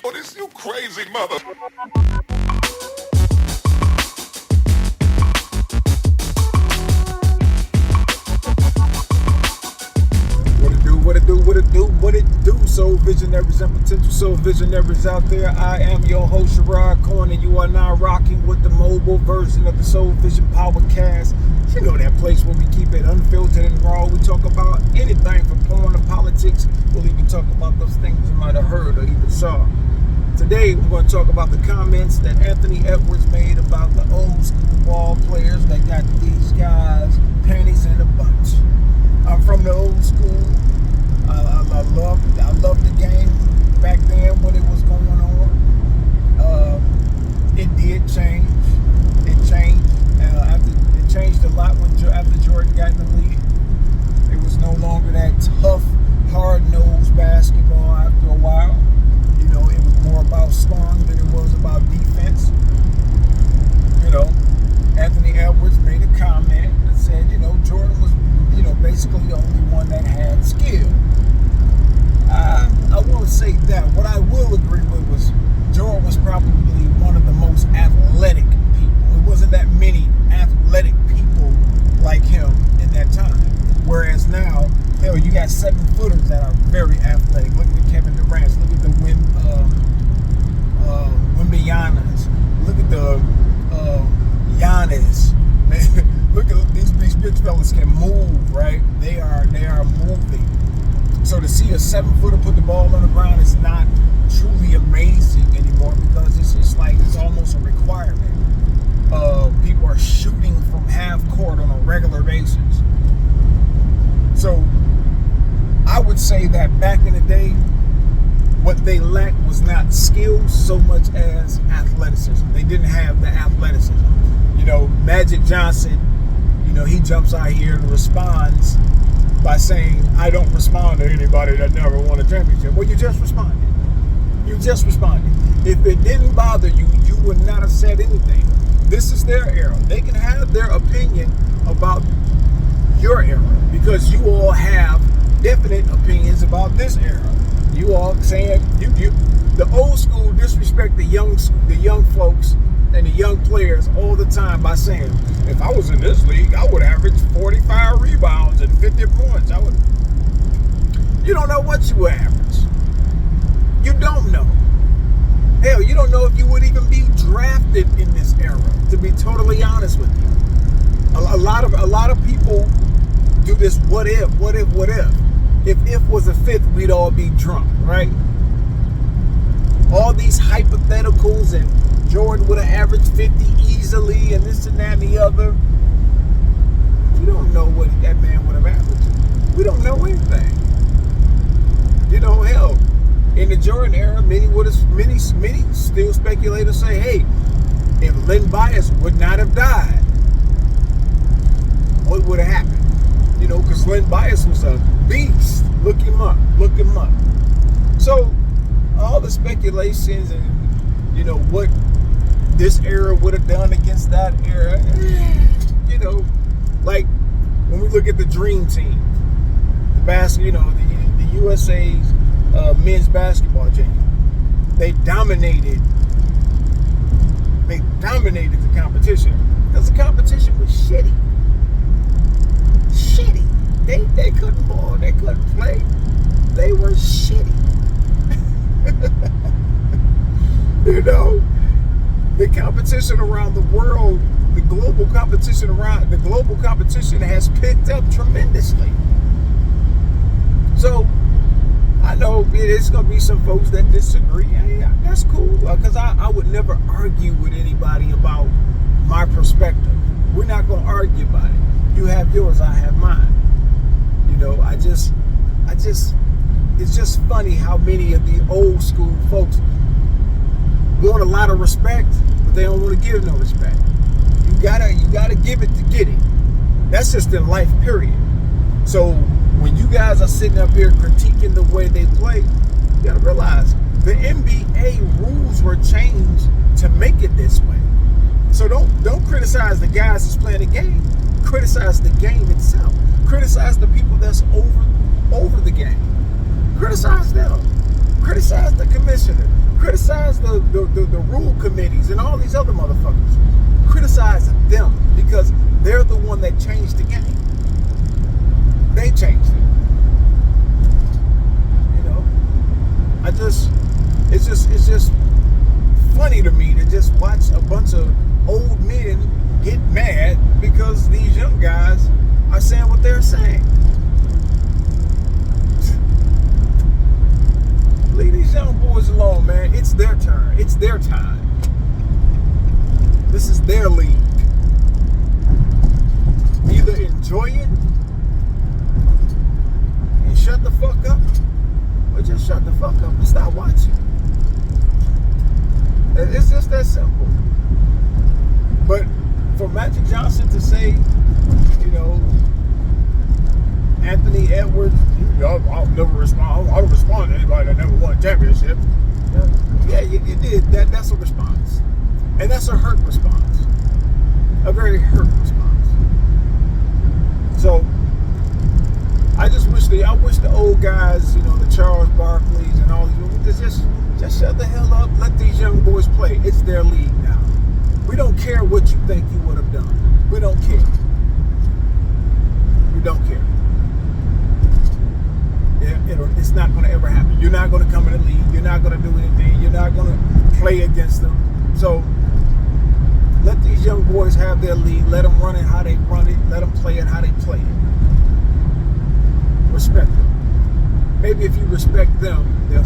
Oh, this you crazy mother. What it do, soul visionaries and potential soul visionaries out there. I am your host, Sherrod Corn, and you are now rocking with the mobile version of the Soul Vision Powercast. You know that place where we keep it unfiltered and raw. We talk about anything from porn to politics. We'll even talk about those things you might have heard or even saw. Today, we're going to talk about the comments that Anthony Edwards made about the old school ball players that got these guys panties in a bunch. I'm from the old school. I loved the game back then when it was going on. It did change. It changed. It changed a lot after Jordan got in the league. It was no longer that tough, hard-nosed basketball after a while. You know, it was more about scoring than it was about defense. You know, Anthony Edwards made a comment that said, Jordan was, basically the only one that had skill. I won't say that. What I will agree with was Jordan was probably one of the most athletic people. It wasn't that many athletic people like him in that time. Whereas now, hell, you got 7-footers that are very athletic. Look at the Kevin Durant's. Look at the Wembeyanas. Look at the Giannis. Man, look at these big fellas can move, right? They are moving. So to see a 7-footer put the ball on the ground is not truly amazing anymore because it's almost a requirement. People are shooting from half court on a regular basis. So I would say that back in the day, what they lacked was not skill so much as athleticism. They didn't have the athleticism. Magic Johnson, he jumps out here and responds by saying, I don't respond to anybody that never won a championship. Well, you just responded. If it didn't bother you, you would not have said anything. This is their era. They can have their opinion about your era because you all have definite opinions about this era. You all saying the old school disrespect the young folks and the young players all the time by saying, if I was in this league, I would average 45 rebounds and 50 points. You don't know what you would average. You don't know. Hell, you don't know if you would even be drafted in this era, to be totally honest with you. A lot of people do this what if. If was a fifth, we'd all be drunk, right? All these hypotheticals and Jordan would have averaged 50 easily and this and that and the other. We don't know what that man would have averaged. We don't know anything. Hell, in the Jordan era, many still speculators say, hey, if Len Bias would not have died, what would have happened? Because Len Bias was a beast. Look him up. So, all the speculations and, what this era would have done against that era, like when we look at the Dream Team, the USA's men's basketball team, they dominated the competition because the competition was shitty. They couldn't ball, they couldn't play, they were shitty. The competition around the world, the global competition has picked up tremendously. So I know there's gonna be some folks that disagree. Yeah, that's cool, because I would never argue with anybody about my perspective. We're not gonna argue about it. You have yours, I have mine. It's just funny how many of the old school folks want a lot of respect, but they don't want to give no respect. You gotta give it to get it. That's just in life, period. So when you guys are sitting up here critiquing the way they play, you gotta realize the NBA rules were changed to make it this way. So don't criticize the guys that's playing the game. Criticize the game itself. Criticize the people that's over the game. Criticize them. Criticize the commissioner. Criticize criticize the rule committees and all these other motherfuckers. Criticize them because they're the one that changed the game. They changed it. You know, it's just funny to me to just watch a bunch of old men get mad because these young guys are saying what they're saying. Leave these young boys alone, man. It's their turn. It's their time. This is their league. Either enjoy it and shut the fuck up, or just shut the fuck up and stop watching. It's just that simple. But for Magic Johnson to say, you know, Anthony Edwards, I'll never respond. I don't respond to anybody that never won a championship. Yeah, you did. That's a response. And that's a hurt response. A very hurt response. So, I wish the old guys, you know, the Charles Barkleys and all these people, just shut the hell up. Let these young boys play. It's their league now. We don't care what you think you would have done. We don't care. We don't care. It's not going to ever happen. You're not going to come in the league. You're not going to do anything. You're not going to play against them. So let these young boys have their league. Let them run it how they run it. Let them play it how they play it. Respect them. Maybe if you respect them, they'll